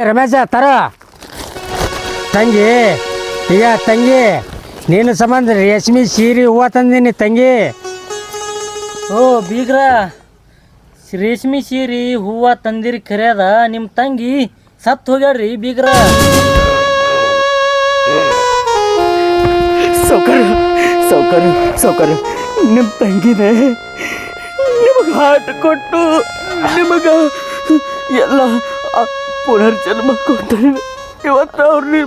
ರಮೇಶ ತರ ತಂಗಿ ಈಗ ತಂಗಿ ನೀನು ಸಂಬಂಧ ರೇಷ್ಮೆ ಸೀರೆ ಹೂವು ತಂದೀನಿ ತಂಗಿ. ಓ ಬೀಗ್ರ, ರೇಷ್ಮೆ ಸೀರೆ ಹೂವು ತಂದಿರಿ ಕರ್ಯದ ನಿಮ್ಮ ತಂಗಿ ಸತ್ತು ಹೋಗ್ಯಾಡ್ರಿ ಬೀಗ್ರ. ಸೌಕರ್ಯ ನಿಮ್ಮ ತಂಗಿನೇ ನಿಮಗೆ ಹಾಟ್ ಕೊಟ್ಟು ನಿಮಗೆ ಎಲ್ಲ ಪುನರ್ಜನ್ಮ ಕೊಟ್ಟು ಇವತ್ತು ಅವ್ರು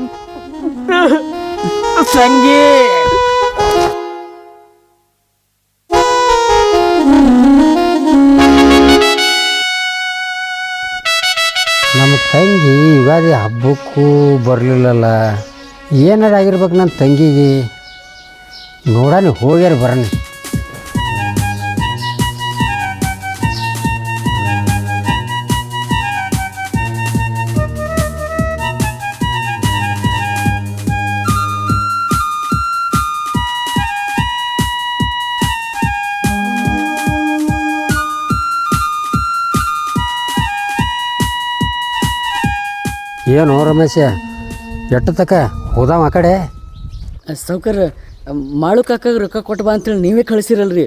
ತಂಗಿ ನಮ್ಮ ತಂಗಿ ಯುಗಾದಿ ಹಬ್ಬಕ್ಕೂ ಬರಲಿಲ್ಲಲ್ಲ, ಏನಾರ ಆಗಿರ್ಬೇಕು ನನ್ನ ತಂಗಿಗೆ. ನೋಡಾನಿ ಹೋಗ್ಯಾರ ಬರನಿ. ಏನು ರಮೇಶ ಎಟ್ಟು ತಕ ಹೋದಾವ ಆ ಕಡೆ? ಸೌಕರ್ಯ ಮಾಳು ಕಾಕಾಗ ರೊಕ್ಕ ಕೊಟ್ಟು ಬಾ ಅಂತೇಳಿ ನೀವೇ ಕಳಿಸಿರಲ್ರಿ.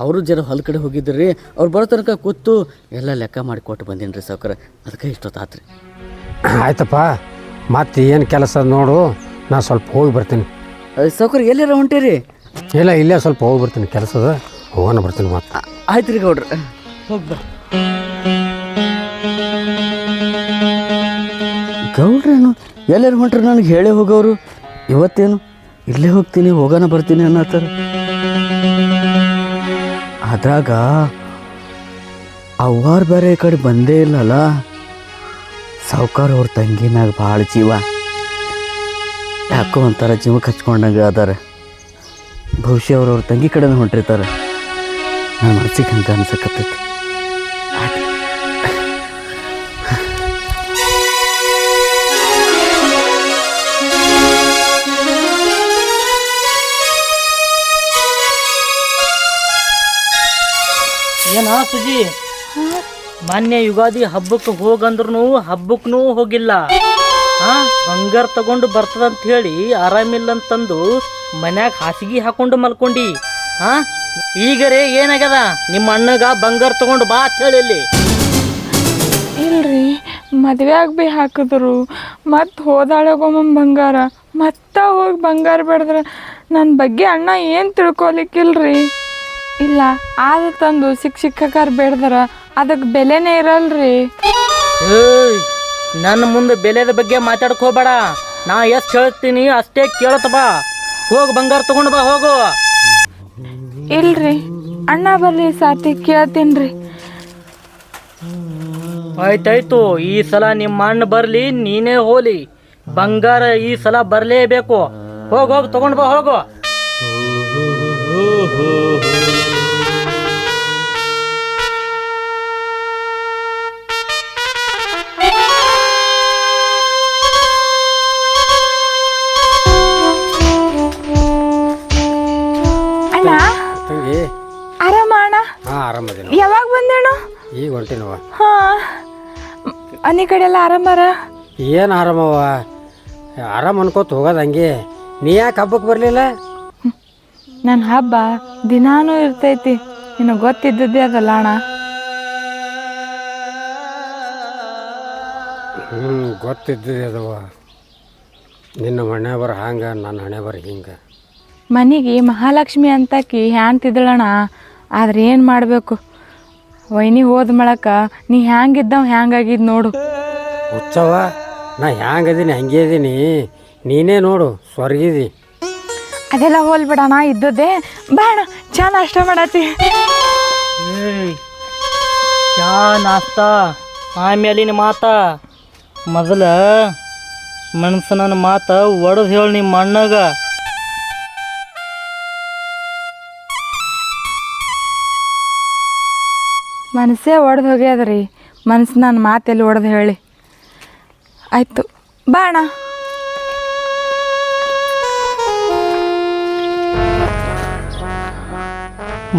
ಅವರು ಜರ ಹೊಲ ಕಡೆ ಹೋಗಿದ್ರಿ. ಅವ್ರು ಬರೋ ತನಕ ಕೂತು ಎಲ್ಲ ಲೆಕ್ಕ ಮಾಡಿ ಕೊಟ್ಟು ಬಂದೀನಿ ರೀ ಸೌಕರ್ಯ. ಅದಕ್ಕೆ ಇಷ್ಟೊತ್ತಾತ್ರಿ. ಆಯ್ತಪ್ಪ, ಮತ್ತೆ ಏನು ಕೆಲಸ ನೋಡು, ನಾ ಸ್ವಲ್ಪ ಹೋಗಿ ಬರ್ತೀನಿ. ಸೌಕರ್ಯ ಎಲ್ಲಾರ ಹೊಂಟೀರಿ? ಇಲ್ಲ, ಇಲ್ಲೇ ಸ್ವಲ್ಪ ಹೋಗಿ ಬರ್ತೀನಿ, ಕೆಲಸದ ಹೋಗೋಣ ಬರ್ತೀನಿ. ಮತ್ತೆ ಆಯ್ತು ರೀ ಗೌಡ್ರ, ಹೋಗಿ ಬರ್. ಗೌಡ್ರೇನು ಎಲ್ಲರೂ ಹೊಂಟ್ರಿ ನನಗೆ ಹೇಳೇ ಹೋಗೋರು. ಇವತ್ತೇನು ಇಲ್ಲೇ ಹೋಗ್ತೀನಿ ಹೋಗೋಣ ಬರ್ತೀನಿ ಅನ್ನತ್ತಾರ. ಅದ್ರಾಗ ಅವ್ವಾರು ಬೇರೆ ಈ ಕಡೆ ಬಂದೇ ಇಲ್ಲಲ್ಲ. ಸಾವ್ಕಾರ ಅವ್ರ ತಂಗಿ ಮ್ಯಾಗ ಭಾಳ ಜೀವ, ಯಾಕೋ ಒಂಥರ ಜೀವಕ್ಕೆ ಹಚ್ಕೊಂಡಂಗೆ ಅದಾರ. ಬಹುಶಃ ಅವ್ರ ತಂಗಿ ಕಡೆನ ಹೊಂಟಿರ್ತಾರೆ. ನನ್ನ ಮನಸ್ಸಿಗೆ ಹಂಗೆ ಅನ್ಸಕತ್ತೈತಿ. ಏನಾ ಸುಜಿ, ಮೊನ್ನೆ ಯುಗಾದಿ ಹಬ್ಬಕ್ಕೆ ಹೋಗಂದ್ರೂ ಹಬ್ಬಕ್ಕೂ ಹೋಗಿಲ್ಲ. ಬಂಗಾರ ತಗೊಂಡು ಬರ್ತದಂತ ಹೇಳಿ ಆರಾಮಿಲ್ಲ ಅಂತಂದು ಮನ್ಯಾಗ ಹಾಸಿಗೆ ಹಾಕೊಂಡು ಮಲ್ಕೊಂಡಿ. ಈಗರೇ ಏನಾಗ್ಯದ? ನಿಮ್ಮ ಅಣ್ಣಗ ಬಂಗಾರ ತಗೊಂಡು ಬಾ ಅಂತ ಹೇಳಿ. ಇಲ್ರಿ, ಮದ್ವೆಯಾಗ ಭೀ ಹಾಕಿದ್ರು, ಮತ್ತು ಹೋದಾಳಗೊಮ್ಮ ಬಂಗಾರ, ಮತ್ತೆ ಹೋಗಿ ಬಂಗಾರ ಬೆಳೆದ್ರೆ ನನ್ನ ಬಗ್ಗೆ ಅಣ್ಣ ಏನು ತಿಳ್ಕೊಲಿಕ್ಕಿಲ್ರಿ. ಇಲ್ಲ, ಆದ ತಂದು ಸಿಕ್ಕಕಾರ ಬೇಡ್ದಾರ ಅದಕ್ಕೆ ಬೆಲೆನೇ ಇರಲ್ರಿ. ನನ್ನ ಮುಂದೆ ಬೆಲೆದ ಬಗ್ಗೆ ಮಾತಾಡಕ್ ಹೋಗ್ಬೇಡ. ನಾ ಎಷ್ಟು ಹೇಳ್ತೀನಿ ಅಷ್ಟೇ ಕೇಳತ್ತ ಬಾ. ಹೋಗಿ ಬಂಗಾರ ತಗೊಂಡು ಬಾ, ಹೋಗು. ಇಲ್ರಿ, ಅಣ್ಣ ಬರ್ಲಿ ಸಾತಿ ಕೇಳ್ತೀನಿ. ಆಯ್ತಾಯ್ತು, ಈ ಸಲ ನಿಮ್ಮ ಅಣ್ಣ ಬರ್ಲಿ, ನೀನೇ ಹೋಲಿ. ಬಂಗಾರ ಈ ಸಲ ಬರ್ಲೇಬೇಕು. ಹೋಗಿ ತಗೊಂಡು ಬಾ, ಹೋಗು. ಅಣ್ಣ ತಂಗಿ ಆರಾಮ ಅಣ್ಣ? ಆರಾಮದೇನು? ಯಾವಾಗ ಬಂದೇನು? ಈಗ ಹೊಂಟಿನವ. ಮನೆ ಕಡೆ ಎಲ್ಲ ಆರಾಮಾರ? ಏನು ಆರಾಮವ, ಆರಾಮ್ ಅನ್ಕೋತ ಹೋಗೋದು ಹಂಗೆ. ನೀ ಯಾಕೆ ಹಬ್ಬಕ್ಕೆ ಬರಲಿಲ್ಲ? ನನ್ನ ಹಬ್ಬ ದಿನಾನೂ ಇರ್ತೈತಿ, ನಿನಗೆ ಗೊತ್ತಿದ್ದದ್ದೇ ಅದಲ್ಲ ಅಣ್ಣ. ಗೊತ್ತಿದ್ದಿದೆ ಅದವ. ನಿನ್ನ ಹಣೆ ಬರ ಹಂಗೆ, ನನ್ನ ಹಣೆ ಬರ ಹಿಂಗೆ. ಮನೆಗೆ ಮಹಾಲಕ್ಷ್ಮಿ ಅಂತಾಕಿ ಹ್ಯಾಂತಿದ್ದಳಣ್ಣ. ಆದ್ರೆ ಏನು ಮಾಡಬೇಕು, ವೈನಿ ಹೋದ ಮಳಕ ನೀ ಹ್ಯಾಂಗಿದ್ದವ ಹ್ಯಾಂಗಾಗಿದ್ದು ನೋಡು. ಹುಚ್ಚವ, ನಾ ಹ್ಯಾಂಗದೀನಿ ಹಂಗೆ ಇದೀನಿ. ನೀನೇ ನೋಡು ಸ್ವರ್ಗಿದಿ. ಅದೆಲ್ಲ ಹೋಲ್ಬಿಡಣ, ಇದ್ದದ್ದೇ ಬಾಣ. ಚಾ ನಾಷ್ಟ ಮಾಡತ್ತಿ? ಚಾ ನಾಸ್ತಾ ಆಮೇಲಿನ ಮಾತ. ಮೊದಲ ಮನುಷ್ಯನ ಮಾತ ಒಡೆದು ಹೇಳಿ ನಿಮ್ಮ ಅಣ್ಣಗ. ಮನಸ್ಸೇ ಒಡೆದು ಹೋಗ್ಯದ್ರಿ. ಮನಸ್ಸು ನನ್ನ ಮಾತೆಲ್ಲಿ ಒಡೆದು ಹೇಳಿ. ಆಯಿತು ಬಾಣ.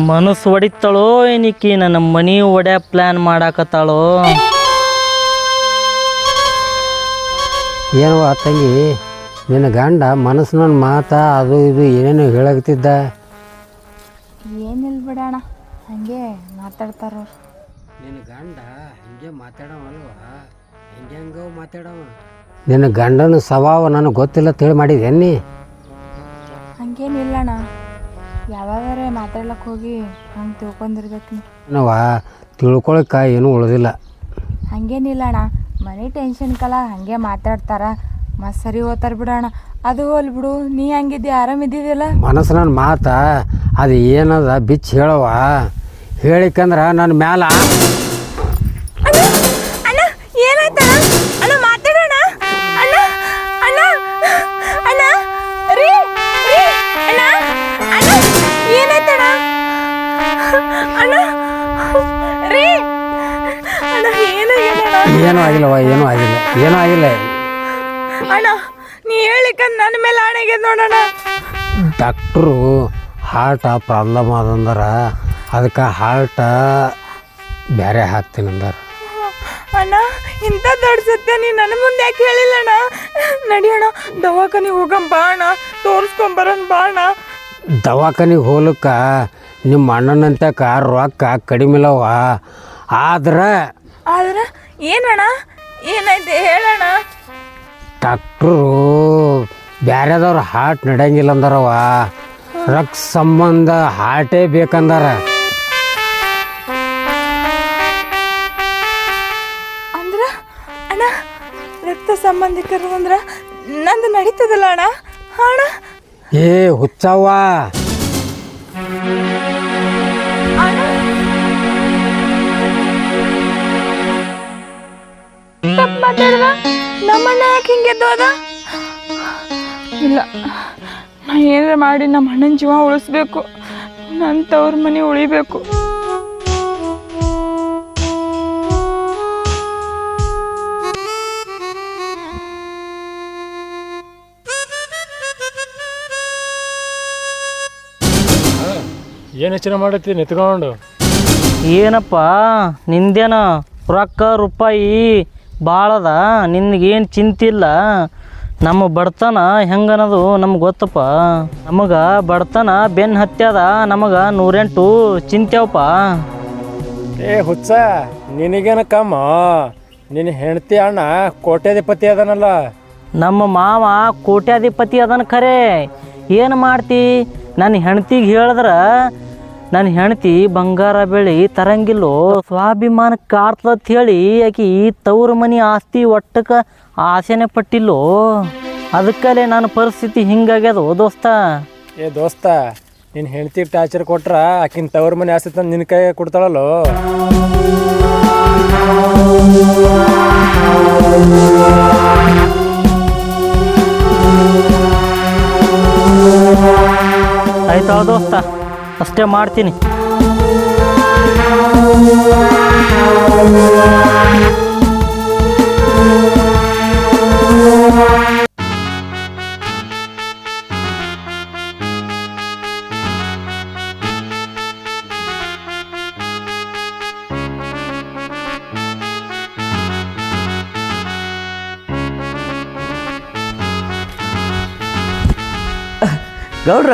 ಮನಸ್ಸು ಹೊಡಿತಾಳೋ ಏನಿಕ್ಕಿ ನನ್ನ ಮನಿ ಒಡ್ಯಾ ಪ್ಲ್ಯಾನ್ ಮಾಡಾಕತ್ತಾಳೋ? ಏನವ ತಂಗಿ, ನಿನ್ನ ಗಂಡ ಮನಸ್ಸಿನ ಮಾತಾ ಅದು ಇದು ಏನೇನು ಹೇಳಾಕತ್ತಿದ್ದ? ಏನಿಲ್ಲ ಬಿಡೋಣ, ಹಾಗೆ ಮಾತಾಡ್ತಾರ. ನಿನ್ನ ಗಂಡ ಹಿಂಗೆ ಮಾತಾಡವಲ್ವ? ಹೆಂಗೆ ಮಾತಾಡವ? ನಿನ್ನ ಗಂಡನ ಸ್ವಭಾವ ನನಗೆ ಗೊತ್ತಿಲ್ಲ ತಿಳಿ ಮಾಡಿದ್ದೇನೆ. ಹಂಗೇನಿಲ್ಲಣ್ಣ, ಯಾವಾಗಾರೆ ಮಾತಾಡ್ಲಕ್ಕೆ ಹೋಗಿ ಹಂಗೆ ತಿಳ್ಕೊಂಡಿರ್ಬೇಕು. ನಾವ ತಿಳ್ಕೊಳಕ್ಕೆ ಏನೂ ಉಳಿದಿಲ್ಲ. ಹಂಗೇನಿಲ್ಲಣ್ಣ, ಮನೆ ಟೆನ್ಷನ್ ಕಲ ಹಾಗೆ ಮಾತಾಡ್ತಾರ, ಮತ್ತು ಸರಿ ಹೋಗ್ತಾರೆ ಬಿಡೋಣ. ಅದು ಹೋಲ್ ಬಿಡು, ನೀ ಹಂಗಿದ್ದಿ, ಆರಾಮಿದ್ದಿದ್ದಿಲ್ಲ? ಮನಸ್ಸಿನ ಮಾತಾ ಅದು ಏನದ ಬಿಚ್ಚಿ ಹೇಳವ. ಹೇಳಿಕಂದ್ರೆ ನನ್ನ ಮ್ಯಾಲ ಅಣ್ಣ ಏನಾಯ್ತ ಅಣ್ಣ? ಮಾತಾಡೋಣ ಅಣ್ಣ. ಅಣ್ಣ ಅಣ್ಣ ರೀ ಅಣ್ಣ ಅಣ್ಣ ಏನಾಯ್ತಣ್ಣ? ಅಣ್ಣ ರೀ ಅಣ್ಣ ಏನಾಗಿಲ್ಲ? ಏನೂ ಆಗಿಲ್ಲವ, ಏನೂ ಆಗಿಲ್ಲ, ಏನೂ ಆಗಿಲ್ಲ. ಅಣ್ಣ ನೀ ಹೇಳಿಕಂದ್ ನನ್ನ ಮೇಲೆ ಆಣೆಗೆ ನೋಡೋಣ. ಡಾಕ್ಟ್ರು ಹಾರ್ಟ ಪ್ರಾಬ್ಲಮ್ ಆದಂದ್ರೆ ಅದಕ್ಕೆ ಹಾರ್ಟ ಬೇರೆ ಹಾಕ್ತೀನಂದಾರ. ಅಣ್ಣ ಇಂಥ ದೊಡ್ಡ ಸತ್ಯ ನೀ ನನ್ನ ಮುಂದೆ ಯಾಕೆ ಹೇಳಿಲ್ಲಣ್ಣ? ನಡಿಯೋಣ ದವಾಖಾನಿಗೆ ಹೋಗಂ ಬಾ ಅಣ್ಣ, ತೋರಿಸ್ಕೊಂಬರೋಣ ಬಾ ಅಣ್ಣ. ದವಾಖಾನಿಗೆ ಹೋಗ್ಲಿಕ್ಕೆ ನಿಮ್ಮ ಅಣ್ಣನಂತೆ ರೊಕ್ಕ ಕಡಿಮೆಲವ. ಆದ್ರೆ ಏನಣ್ಣ ಏನಾಯ್ತು ಹೇಳಣ್ಣ? Doctor ಬೇರೆದವ್ರು heart ನಡೆಯಂಗಿಲ್ಲ ಅಂದಾರವ. ರಕ್ತ ಸಂಬಂಧ ಹಾರ್ಟೇ ಬೇಕಂದಾರ. ಅಂದ್ರ ಅಣ್ಣ ರಕ್ತ ಸಂಬಂಧಿಕರು ಅಂದ್ರ ನಂದು ನಡೀತದಲ್ಲ ಅಣ್ಣ? ಅಣ್ಣ ಏ ಹುಚ್ಚವ್ವ, ತಪ್ಪು ಮಾತಾಡ್ದ? ನಮ್ಮಣ್ಣ ಯಾಕೆ ಹಿಂಗೆ ಎದ್ದೋದ? ಇಲ್ಲ, ನಾ ಏನಾರ ಮಾಡಿ ನಮ್ಮ ಅಣ್ಣನ ಜೀವ ಉಳಿಸ್ಬೇಕು, ನನ್ನ ತವ್ರ ಮನೆ ಉಳಿಬೇಕು. ಏನು ಯೋಚನೆ ಮಾಡತ್ತಿ ನಿಂತ್ಕೊಂಡು? ಏನಪ್ಪ ನಿಂದೇನ ರೊಕ್ಕ ರೂಪಾಯಿ ಭಾಳದ, ನಿನ್ಗೇನು ಚಿಂತಿಲ್ಲ. ನಮ್ಮ ಬಡತನ ಹೆಂಗನ್ನೋದು ನಮ್ಗೆ ಗೊತ್ತಪ್ಪ. ನಮಗೆ ಬಡತನ ಬೆನ್ನು ಹತ್ಯದ, ನಮಗೆ 108 ಚಿಂತ್ಯವಪ್ಪ. ಏ ಹುಚ್ಚ, ನಿನಗೇನ ಕಮ್ಮ? ನಿನ್ನ ಹೆಂಡತಿ ಅಣ್ಣ ಕೋಟ್ಯಾಧಿಪತಿ ಅದನಲ್ಲ. ನಮ್ಮ ಮಾವ ಕೋಟ್ಯಾಧಿಪತಿ ಅದನ್ನ ಖರೆ, ಏನು ಮಾಡ್ತಿ? ನನ್ನ ಹೆಂಡ್ತಿಗೆ ಹೇಳಿದ್ರೆ ನನ್ನ ಹೆಂಡ್ತಿ ಬಂಗಾರ ಬೆಳಿ ತರಂಗಿಲ್ಲೋ, ಸ್ವಾಭಿಮಾನ ಕಾರ್ತದ ಹೇಳಿ ಆಕಿ ತವ್ರ ಮನೆ ಆಸ್ತಿ ಒಟ್ಟಕ್ಕೆ ಆಸೆನೆ ಪಟ್ಟಿಲ್ಲೋ. ಅದಕ್ಕಲ್ಲೇ ನನ್ನ ಪರಿಸ್ಥಿತಿ ಹಿಂಗಾಗ್ಯದ ದೋಸ್ತ. ಏ ದೋಸ್ತ, ನಿನ್ನ ಹೆಂಡತಿ ಟಾರ್ಚರ್ ಕೊಟ್ರ ಆಕಿನ ತವ್ರ ಮನೆ ಆಸ್ತಿ ತಂದು ನಿನ್ನ ಕೈ ಕೊಡ್ತಾಳಲ್ಲೋ. ಆಯ್ತಾ ದೋಸ್ತ, ಅಷ್ಟೇ ಮಾಡ್ತೀನಿ. ಗೌಡ್ರ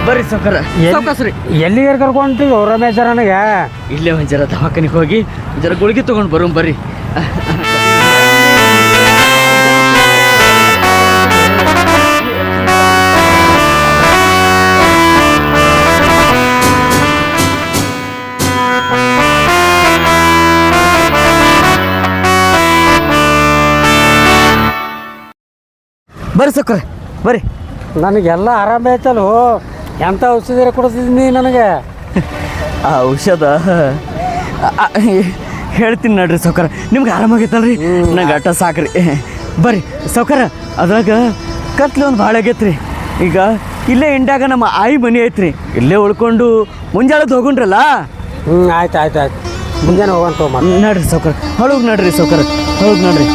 ಬರ್ರಿ ಸೌಕರ ಸಾವ್ಕಾಸ್ರಿ. ಎಲ್ಲಿಗೆ ಕರ್ಕೊಂತಿದ್ದು ರಮೇಶ ನನಗೆ? ಇಲ್ಲೇ ಒಂದು ಜರ ದವಾಖಾನಿಗೆ ಹೋಗಿ ಜರ ಗುಳಿಗೆ ತೊಗೊಂಡು ಬರೋಣ ಬರ್ರಿ. ಬರ್ರಿ ಸೌಕರ ಬರ್ರಿ. ನನಗೆಲ್ಲ ಆರಾಮ ಐತಲ್ಲ. ಎಂಥ ಔಷಧಿ ಕೊಡ್ತಿದ್ದೀನಿ ನನಗೆ? ಆ ಔಷಧ ಹೇಳ್ತೀನಿ ನೋಡ್ರಿ ಸೌಕರ, ನಿಮ್ಗೆ ಆರಾಮಾಗೈತಲ್ರಿ? ನಂಗೆ ಅಟ್ಟ ಸಾಕ್ರಿ. ಬರ್ರಿ ಸೌಕರ, ಅದ್ರಾಗ ಕತ್ಲೆ ಒಂದು ಭಾಳ ಆಗೈತ್ರಿ. ಈಗ ಇಲ್ಲೇ ಇಂಡ್ಯಾಗ ನಮ್ಮ ಆಯಿ ಮನೆ ಐತ್ರಿ, ಇಲ್ಲೇ ಉಳ್ಕೊಂಡು ಮುಂಜಾಳದ್ದು ಹೋಗುಣ್ರಲ್ಲ. ಆಯ್ತು ಆಯ್ತು ಆಯ್ತು, ಮುಂಜಾನೆ ಹೋಗಂತ ನೋಡ್ರಿ ಸೌಕರ, ಹೊಳಗ್ ನೋಡ್ರಿ ಸೌಕರ, ಹೊಳಗ್ ನೋಡ್ರಿ.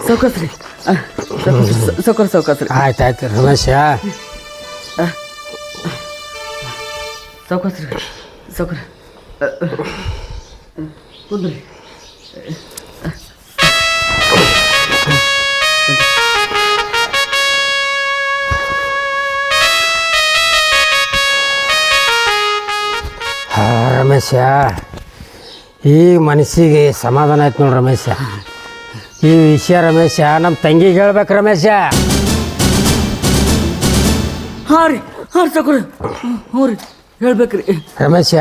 ಸೌಕಸ್ರಿ ಸೌಕಸ್ರಿ ಆಯ್ತು ರಮೇಶ ಸೌಕಸ್ರಿ ಸೌಕರ್ ಕುಂದ್ರಿ ರಮೇಶ ಈಗ ಮನಸ್ಸಿಗೆ ಸಮಾಧಾನ ಆಯ್ತು ನೋಡು ರಮೇಶ. ಈ ವಿಷಯ ರಮೇಶ ನಮ್ಮ ತಂಗಿಗೆ ಹೇಳ್ಬೇಕು ರಮೇಶ. ಹಾಂ ರೀ ಸೌಕರ್ ಹ್ಞೂ ರೀ ಹೇಳ್ಬೇಕ್ರಿ ರಮೇಶ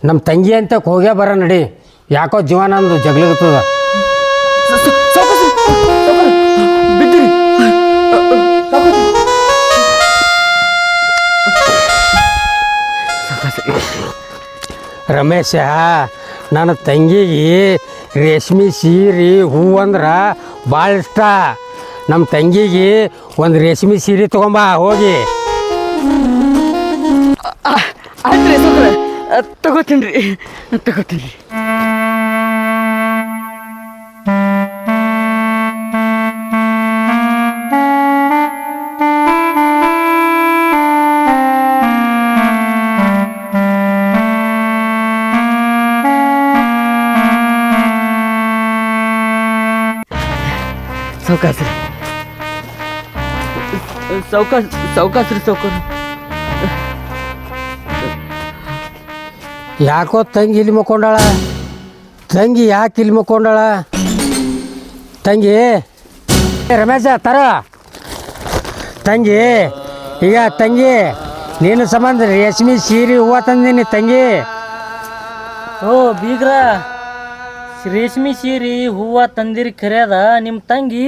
ನಮ್ಮ ತಂಗಿ ಅಂತ ಹೋಗೇ ಬರ ನಡಿ, ಯಾಕೋ ಜೀವನ ಅಂದು ಜಗ್ಲಿರ್ತದ. ಬಿದ್ದಿರಿ ರಮೇಶ ನನ್ನ ತಂಗಿಗೆ ರೇಷ್ಮೆ ಸೀರೆ ಹೂವು ಅಂದ್ರೆ ಭಾಳ ಇಷ್ಟ. ನಮ್ಮ ತಂಗಿಗೆ ಒಂದು ರೇಷ್ಮೆ ಸೀರೆ ತೊಗೊಂಬ ಹೋಗಿ. ಆಯ್ತು ರೀ ಸೌಕರ್ ತಗೋತೀನಿ ರೀ ಸೌಕಾಸ್ರಿ ಸೌಕರ್ ಯಾಕೋ ತಂಗಿ ಇಲ್ಲಿ ಮಕ್ಕೊಂಡಾಳ, ತಂಗಿ ಯಾಕೆ ಇಲ್ಲಿ ಮಕ್ಕೊಂಡಾಳ? ತಂಗಿ ರಮೇಶ ತರ ತಂಗಿ, ಈಗ ತಂಗಿ ನೀನು ಸಂಬಂಧ ರೇಷ್ಮೆ ಸೀರೆ ಹೂವು ತಂದೀನಿ ತಂಗಿ. ಓ ಬೀಗ್ರ, ರೇಷ್ಮೆ ಸೀರೆ ಹೂವ ತಂದಿರಿ ಖರ್ಯಾದ, ನಿಮ್ಮ ತಂಗಿ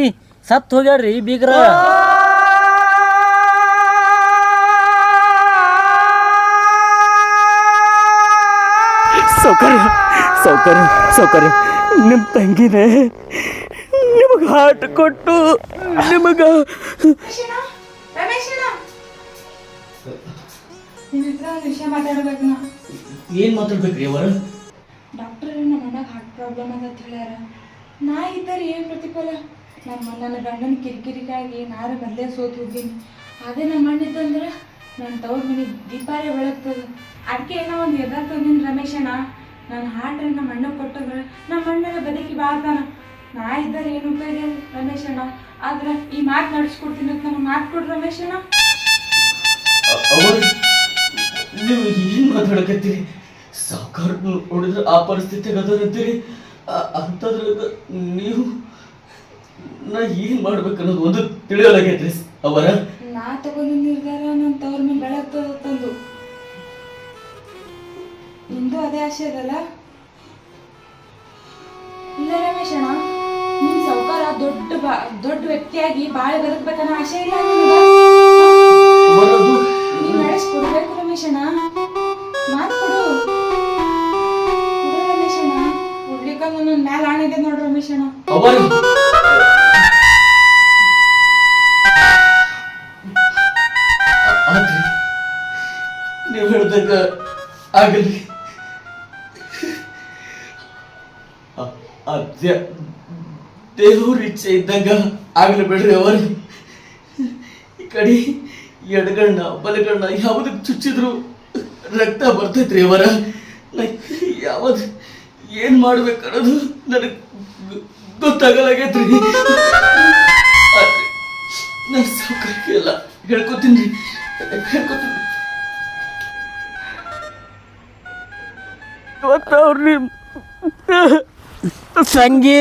ಸತ್ತು ಹೋಗ್ಯಾಡ್ರಿ ಬೀಗ್ರ. ಸೌಕರ್ಯ ನಿಮ್ಮ ತಂಗಿನೇ ನಿಮಗೆ ಹಾಟ್ ಕೊಟ್ಟು ನಿಮಗೆ ವಿಷಯ ಮಾತಾಡ್ಬೇಕು ನಾ. ಏನು ಮಾತಾಡ್ಬೇಕ್ರಿ ಅವರ? ಡಾಕ್ಟರ್ ನಮ್ಮ ಮನೆಗೆ ಹಾರ್ಟ್ ಪ್ರಾಬ್ಲಮ್ ಅದ ಅಂತ ಹೇಳ್ಯಾರ. ನಾ ಇದ್ದಾರೆ ಏನು ಪ್ರತಿಫಲ? ನನ್ನ ಗಂಡನ ಕಿರಿಕಿರಿಗಾಗಿ ನಾರು ಮೊದಲೇ ಸೋತು ಹೋಗೀನಿ. ಅದೇ ನಮ್ಮ ಮಣ್ಣಿತ್ತಂದ್ರೆ ನನ್ನ ತವ್ರ ಮನೆ ದೀಪಾರೇ ಬೆಳಗ್ತದೆ. ಅದಕ್ಕೆ ಏನೋ ಒಂದು ಎದಾರ್ ತಂದಿನಿ ರಮೇಶಣ್ಣ. ನನ್ನ ಹಾರ್ಟ್ ನಮ್ಮ ಅಣ್ಣ ಕೊಟ್ಟಂದ್ರೆ ನಮ್ಮ ಅಣ್ಣನ ಬದುಕಿ ಬಾಳ್ತಾನ. ನಾ ಇದ್ದಾರೆ ಏನು ಉಪಯೋಗ ರಮೇಶಣ್ಣ? ಆದ್ರೆ ಈ ಮಾತು ನಡೆಸ್ಕೊಡ್ತೀನಿ ಅಂತ ನನಗೆ ಮಾತು ಕೊಡ್ರಿ ರಮೇಶಣ್ಣ. ನೀವು ಏನು ಮಾತಾಡಕತ್ತೀರಿ? ಸಾವುಕಾರ ನೋಡಿದ್ರೆ ಆ ಪರಿಸ್ಥಿತಿಗೆ ಅದರಂತೀರಿ. ಅಂಥದ್ರಾಗ ನೀವು ನಾ ಏನು ಮಾಡ್ಬೇಕು ಅನ್ನೋದು ಒಂದು ತಿಳಿಯೋಲಾಗೈತ್ರಿ ಅವರ. ನಾ ತಗೊಂಡು ನಿರ್ಧಾರ ನನ್ನ ತವ್ರ ಮೇಲೆ ಬೆಳಗ್ತದ ತಂದು. ನಿಂದು ಅದೇ ಆಸೆ ಅದಲ್ಲ? ಇಲ್ಲ ರಮೇಶಣ್ಣ, ನಿಮ್ ಸಾವುಕಾರ ದೊಡ್ಡ ವ್ಯಕ್ತಿಯಾಗಿ ಬಾಳೆ ಬದುಕ್ಬೇಕನ್ನೋ ಆಸೆ ಇಲ್ಲ ನೀನ್ ನಡೆಸ್ಕೊಡ್ಬೇಕು ರಮೇಶಣ್ಣ. ಮಾತು ಕೊಡು ರಮೇಶಣ್ಣ. ಹುಡ್ಲಿಕ್ಕ ನನ್ನ ಮ್ಯಾಲ ಆಣಿದೆ ನೋಡ್ರಿ ರಮೇಶಣ್ಣ. ನೀವು ಹೇಳ್ದಾಗ ಆಗಲಿ. ದೇವ್ರ ಇಚ್ಛೆ ಇದ್ದಂಗ ಆಗ್ಲಿ ಬಿಡ್ರಿ ಅವರ. ಈ ಕಡೆ ಎಡಗಣ್ಣ ಬಲಗಣ್ಣ ಯಾವುದಕ್ಕೆ ಚುಚ್ಚಿದ್ರು ರಕ್ತ ಬರ್ತೈತ್ರಿ ಅವರ. ಯಾವ್ದು ಏನ್ ಮಾಡ್ಬೇಕನ್ನೋದು ನನಗೆ ಗೊತ್ತಾಗಲಾಗೈತ್ರಿ. ನನ್ನ ಸೌಕರ್ಯ ಎಲ್ಲ ಹೇಳ್ಕೊತೀನಿ. ತಂಗಿ